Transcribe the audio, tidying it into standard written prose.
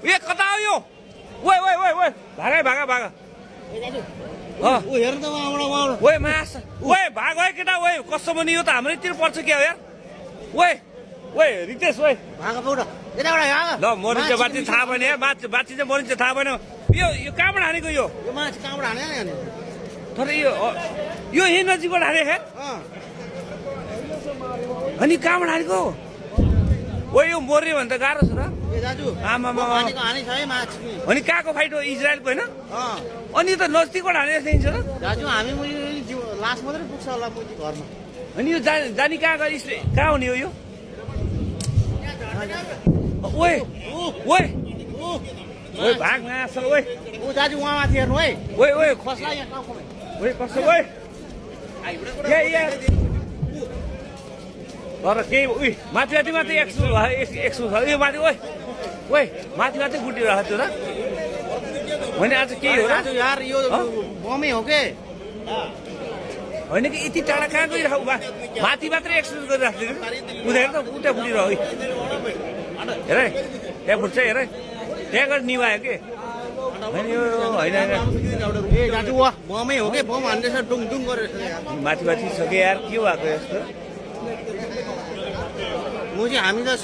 ए कता हो यो ओए ओए ओए ओए भागा भागा भागा ऊ हेर्नु त वहाँबाट ओए मास ओए भाग ओए केटा ओए कस्तो पनि यो त हाम्रैतिर पर्छ क्या हो यार ओए ओए रितेश ओए भाग पौड यताबाट भाग ल मरिन्छ बाँच्ने थाहा भएन यार बाँच्ची चाहिँ मरिन्छ थाहा भएन यो कहाँबाट हानेको यो यो मान्छे कहाँबाट हाने नि तर यो यही नजिकबाट हाने है अनि कहाँबाट हानेको ओ यो मर्यो भने त गाह्रो छ र ए दाजु आमामा हानेको हाने छ है माछी अनि कहाँको फाइट हो इजरायलको होइन अनि त नजिकबाट हाने जस्तो देखिन्छ र दाजु हामी लास्ट मात्रै पुग्छ होला मुजी घरमा अनि यो जानी कहाँ गयो कहाँ हुने हो यो ओए ओए ओए भाग मास ओए ऊ दाजु उहाँ माथि हेर्नु है ओए ओए खस्ला यहाँ टाउकोमा ओए कस्तो ओए तर केही उही माथि माथि माथि एक्सु छ यो माथि ओए ओए माथि माथि गुटिरहेको थियो र होइन आज केही हो र दाजु यार यो बमै हो के होइन कि यति टाढा कहाँ गइरहेको माथि मात्रै एक्सर्साइज गरिरहेको थियो उता त उता फुटिरह हेर त्यहाँ फुट्छ हेर त्यहाँ गएर निभायो के होइन यो होइन ए दाजु वाह बमै हो के बम हान्दैछ डुङ डुङ गरेर माथि माथि छ कि यार के भएको यस्तो मुजी हामी त